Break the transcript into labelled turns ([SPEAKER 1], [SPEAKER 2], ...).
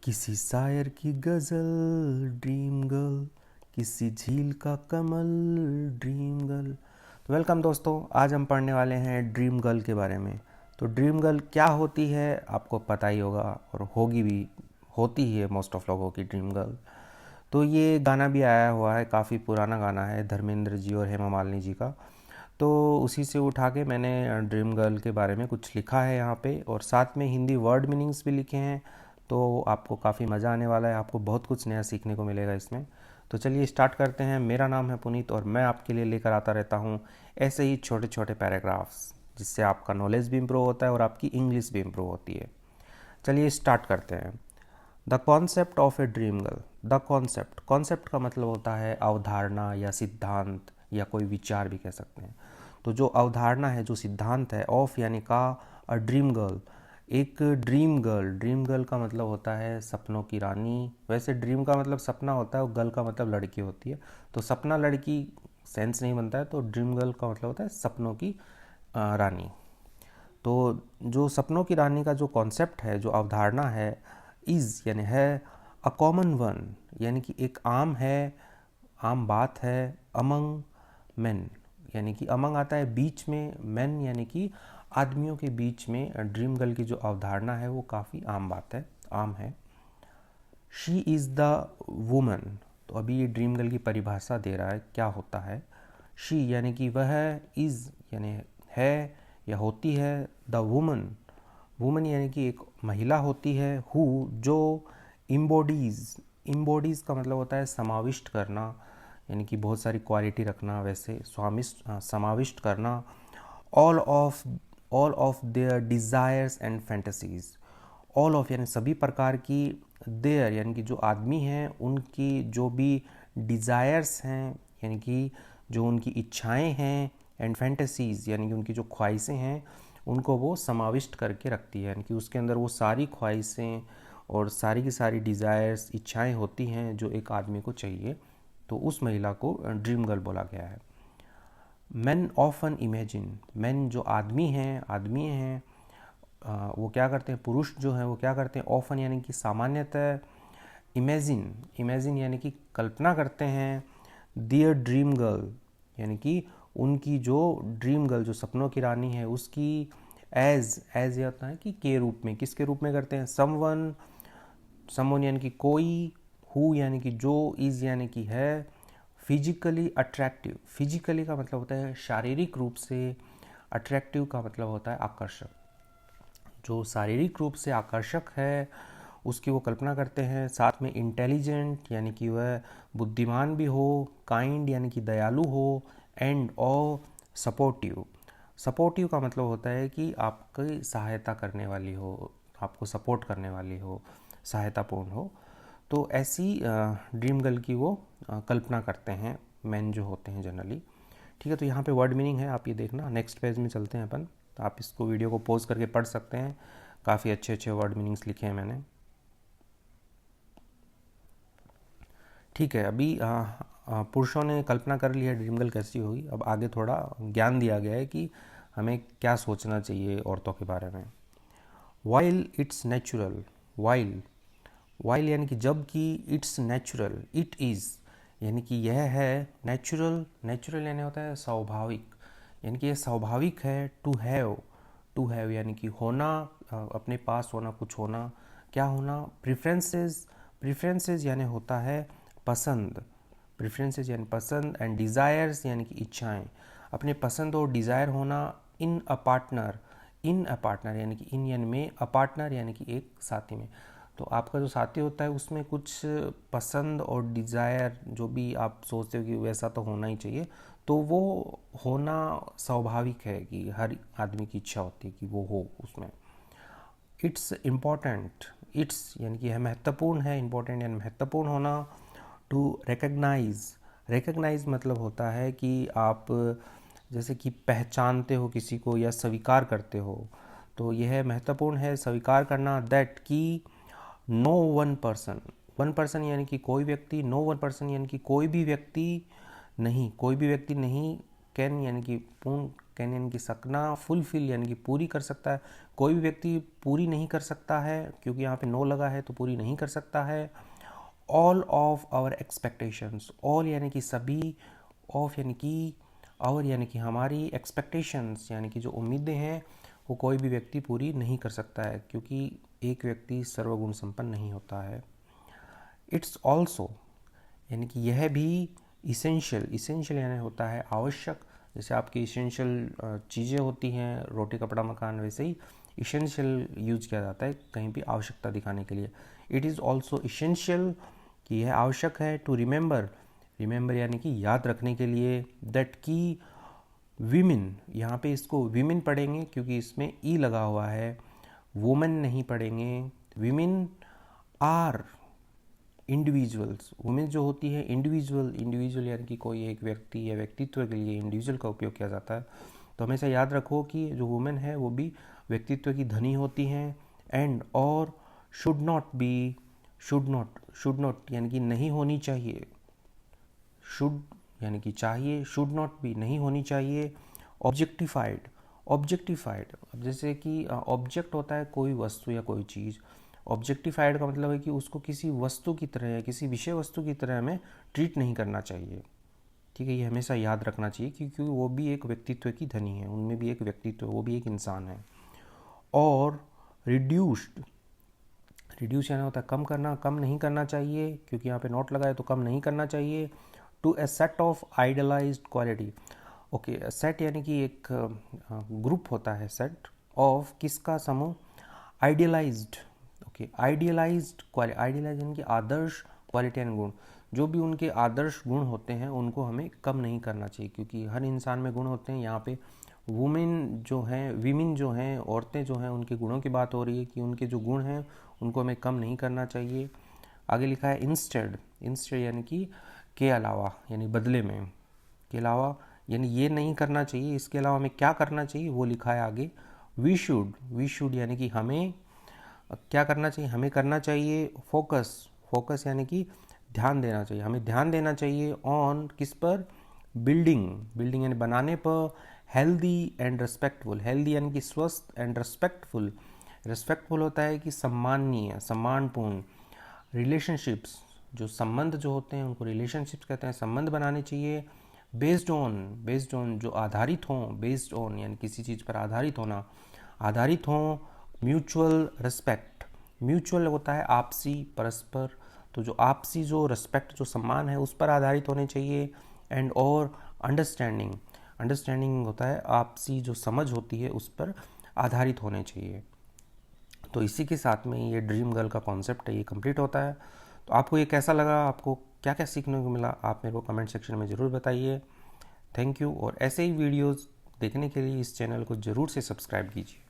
[SPEAKER 1] किसी शायर की गज़ल ड्रीम गर्ल, किसी झील का कमल ड्रीम गर्ल। तो वेलकम दोस्तों, आज हम पढ़ने वाले हैं ड्रीम गर्ल के बारे में। तो ड्रीम गर्ल क्या होती है आपको पता ही होगा, और होगी भी, होती ही है मोस्ट ऑफ लोगों की ड्रीम गर्ल। तो ये गाना भी आया हुआ है, काफ़ी पुराना गाना है, धर्मेंद्र जी और हेमा मालिनी जी का। तो उसी से उठा के मैंने ड्रीम गर्ल के बारे में कुछ लिखा है यहाँ पे, और साथ में हिंदी वर्ड मीनिंग्स भी लिखे हैं। तो आपको काफ़ी मज़ा आने वाला है, आपको बहुत कुछ नया सीखने को मिलेगा इसमें। तो चलिए स्टार्ट करते हैं। मेरा नाम है पुनीत और मैं आपके लिए लेकर आता रहता हूँ ऐसे ही छोटे छोटे पैराग्राफ्स, जिससे आपका नॉलेज भी इम्प्रूव होता है और आपकी इंग्लिश भी इम्प्रूव होती है। चलिए स्टार्ट करते हैं। The concept of a dream girl. The concept, concept का मतलब होता है अवधारणा या सिद्धांत या कोई विचार भी कह सकते हैं। तो जो अवधारणा है, जो सिद्धांत है, ऑफ यानी का, अ ड्रीम गर्ल, एक ड्रीम गर्ल। ड्रीम गर्ल का मतलब होता है सपनों की रानी। वैसे ड्रीम का मतलब सपना होता है और गर्ल का मतलब लड़की होती है। तो सपना लड़की सेंस नहीं बनता है, तो ड्रीम गर्ल का मतलब होता है सपनों की रानी। तो जो सपनों की रानी का जो कॉन्सेप्ट है, जो अवधारणा है, इज़ यानी है, अ कॉमन वन यानी कि एक आम है, आम बात है, अमंग मेन यानी कि अमंग आता है बीच में, मेन यानी कि आदमियों के बीच में। ड्रीम गर्ल की जो अवधारणा है वो काफ़ी आम बात है, आम है। She is the woman. तो अभी ये ड्रीम गर्ल की परिभाषा दे रहा है क्या होता है। शी यानी कि वह, इज़ यानी है या होती है, द वुमन, वुमन यानी कि एक महिला होती है, हु जो, इम्बॉडीज़, इम्बॉडीज़ का मतलब होता है समाविष्ट करना, यानी कि बहुत सारी क्वालिटी रखना, वैसे समाविष्ट करना। All of, all of their desires and fantasies. All of यानी सभी प्रकार की, देयर यानी कि जो आदमी हैं उनकी जो भी डिज़ायर्स हैं यानी कि जो उनकी इच्छाएं हैं, एंड फैंटेसीज़ यानी कि उनकी जो ख्वाहिशें हैं, उनको वो समाविष्ट करके रखती है। यानी कि उसके अंदर वो सारी ख्वाहिशें और सारी की सारी डिज़ायर्स, इच्छाएं होती हैं जो एक आदमी को चाहिए। तो उस महिला को ड्रीम गर्ल बोला गया है। Man often imagine. मैन जो आदमी हैं, वो क्या करते हैं, पुरुष जो हैं वो क्या करते हैं, ऑफन यानी कि सामान्यतः, इमेजिन, इमेजिन यानी कि कल्पना करते हैं, दियर ड्रीम गर्ल यानी कि उनकी जो ड्रीम गर्ल, जो सपनों की रानी है, उसकी एज, एज ये होता है कि के रूप में, किसके रूप में करते हैं, समवन, समवन यानी कि कोई, हु यानी कि जो, इज़ यानी कि है, फिजिकली अट्रैक्टिव। फिजिकली का मतलब होता है शारीरिक रूप से, अट्रैक्टिव का मतलब होता है आकर्षक। जो शारीरिक रूप से आकर्षक है उसकी वो कल्पना करते हैं। साथ में इंटेलिजेंट यानी कि वह बुद्धिमान भी हो, काइंड यानी कि दयालु हो, एंड और सपोर्टिव। सपोर्टिव का मतलब होता है कि आपकी सहायता करने वाली हो, आपको सपोर्ट करने वाली हो, सहायतापूर्ण हो। तो ऐसी ड्रीम गर्ल की वो कल्पना करते हैं मैन जो होते हैं जनरली। ठीक है, तो यहाँ पे वर्ड मीनिंग है, आप ये देखना। नेक्स्ट पेज में चलते हैं अपन, तो आप इसको वीडियो को पॉज करके पढ़ सकते हैं। काफ़ी अच्छे अच्छे वर्ड मीनिंग्स लिखे हैं मैंने। ठीक है, अभी पुरुषों ने कल्पना कर ली है ड्रीम गर्ल कैसी होगी। अब आगे थोड़ा ज्ञान दिया गया है कि हमें क्या सोचना चाहिए औरतों के बारे में। While it's natural, while, while यानी कि जब कि, इट्स नेचुरल, इट इज़ यानी कि यह है, नेचुरल, नेचुरल यानी होता है स्वाभाविक, यानी कि यह स्वाभाविक है। टू हैव, टू हैव यानी कि होना, अपने पास होना, कुछ होना, क्या होना, प्रिफरेंसेस, प्रिफरेंसेस यानी होता है पसंद, प्रिफरेंसेस यानी पसंद, एंड डिज़ायर्स यानी कि इच्छाएं, अपने पसंद और डिज़ायर होना। इन a partner, in a partner यानी कि इन यानी में, अ पार्टनर यानी कि एक साथी में। तो आपका जो साथी होता है उसमें कुछ पसंद और डिज़ायर, जो भी आप सोचते हो कि वैसा तो होना ही चाहिए, तो वो होना स्वाभाविक है कि हर आदमी की इच्छा होती है कि वो हो उसमें। इट्स इम्पॉर्टेंट, इट्स यानी कि यह महत्वपूर्ण है, इम्पॉर्टेंट यानी महत्वपूर्ण होना। टू रिकग्नाइज, रिकग्नाइज मतलब होता है कि आप जैसे कि पहचानते हो किसी को या स्वीकार करते हो, तो यह महत्वपूर्ण है, स्वीकार करना। दैट कि no one person, one person यानी कि कोई व्यक्ति, नो वन पर्सन यानी कि कोई भी व्यक्ति नहीं, कोई भी व्यक्ति नहीं, कैन यानी कि पूर्ण कैन यानी कि सकना, फुलफिल यानी कि पूरी कर सकता है। कोई भी व्यक्ति पूरी नहीं कर सकता है, क्योंकि यहाँ पे नो लगा है तो पूरी नहीं कर सकता है। All of our expectations, all यानी कि सभी, ऑफ यानी कि आवर यानी कि हमारी, एक्सपेक्टेशंस यानी कि जो उम्मीदें हैं वो कोई भी व्यक्ति पूरी नहीं कर सकता है, क्योंकि एक व्यक्ति सर्वगुण संपन्न नहीं होता है। इट्स ऑल्सो यानी कि यह भी, इसेंशियल, इसेंशियल यानी होता है आवश्यक। जैसे आपकी इसेंशियल चीज़ें होती हैं, रोटी कपड़ा मकान, वैसे ही इसेंशियल यूज किया जाता है कहीं भी आवश्यकता दिखाने के लिए। इट इज़ ऑल्सो इसेंशियल कि यह आवश्यक है, टू रिमेंबर, रिमेंबर यानी कि याद रखने के लिए, दैट की वीमेन, यहाँ पे इसको वीमेन पढ़ेंगे क्योंकि इसमें ई लगा हुआ है, वुमेन नहीं पढ़ेंगे। वीमेन आर इंडिविजुअल्स, वुमेन जो होती है इंडिविजुअल, इंडिविजुअल यानी कि कोई एक व्यक्ति या व्यक्तित्व के लिए इंडिविजुअल का उपयोग किया जाता है। तो हमेशा याद रखो कि जो वुमेन है वो भी व्यक्तित्व की धनी होती हैं। एंड और should not be, should not यानी कि नहीं होनी चाहिए, शुड यानी कि चाहिए, शुड नॉट बी नहीं होनी चाहिए। ऑब्जेक्टिफाइड, ऑब्जेक्टिफाइड, अब जैसे कि ऑब्जेक्ट होता है कोई वस्तु या कोई चीज़, ऑब्जेक्टिफाइड का मतलब है कि उसको किसी वस्तु की तरह या किसी विषय वस्तु की तरह हमें ट्रीट नहीं करना चाहिए। ठीक है, ये हमेशा याद रखना चाहिए क्योंकि वो भी एक व्यक्तित्व की धनी है, उनमें भी एक व्यक्तित्व, वो भी एक इंसान है। और रिड्यूस्ड, रिड्यूस यानी होता है कम करना, कम नहीं करना चाहिए, क्योंकि यहाँ पे नॉट लगा है तो कम नहीं करना चाहिए। To a set of idealized quality, okay, set यानी कि एक ग्रुप होता है, सेट ऑफ किसका, समूह, idealized, okay, idealized quality, idealize यानी कि आदर्श, क्वालिटी एंड गुण, जो भी उनके आदर्श गुण होते हैं उनको हमें कम नहीं करना चाहिए, क्योंकि हर इंसान में गुण होते हैं। यहाँ पे वुमेन जो हैं, वीमेन जो हैं, औरतें जो हैं, उनके गुणों की बात हो रही है कि उनके जो गुण हैं उनको हमें कम नहीं करना चाहिए। आगे लिखा है इंस्टेड, इंस्टेड यानी कि के अलावा, यानी बदले में, के अलावा यानी ये नहीं करना चाहिए, इसके अलावा हमें क्या करना चाहिए वो लिखा है आगे। वी शुड, वी शुड यानी कि हमें क्या करना चाहिए, हमें करना चाहिए फोकस, फोकस यानी कि ध्यान देना चाहिए, हमें ध्यान देना चाहिए ऑन किस पर, बिल्डिंग, बिल्डिंग यानी बनाने पर, हेल्दी एंड रेस्पेक्टफुल, हेल्दी यानी कि स्वस्थ, एंड रेस्पेक्टफुल, रेस्पेक्टफुल होता है कि सम्माननीय, सम्मानपूर्ण। रिलेशनशिप्स, जो संबंध जो होते हैं उनको रिलेशनशिप्स कहते हैं, संबंध बनाने चाहिए। बेस्ड ऑन, बेस्ड ऑन जो आधारित हों, बेस्ड ऑन यानी किसी चीज़ पर आधारित होना, आधारित हों। म्यूचुअल रिस्पेक्ट, म्यूचुअल होता है आपसी, परस्पर, तो जो आपसी जो रिस्पेक्ट, जो सम्मान है उस पर आधारित होने चाहिए। एंड और अंडरस्टैंडिंग, अंडरस्टैंडिंग होता है आपसी जो समझ होती है उस पर आधारित होने चाहिए। तो इसी के साथ में ये ड्रीम गर्ल का कॉन्सेप्ट है, ये कंप्लीट होता है। तो आपको ये कैसा लगा, आपको क्या क्या सीखने को मिला, आप मेरे को कमेंट सेक्शन में ज़रूर बताइए। Thank you. और ऐसे ही वीडियोस देखने के लिए इस चैनल को ज़रूर से सब्सक्राइब कीजिए।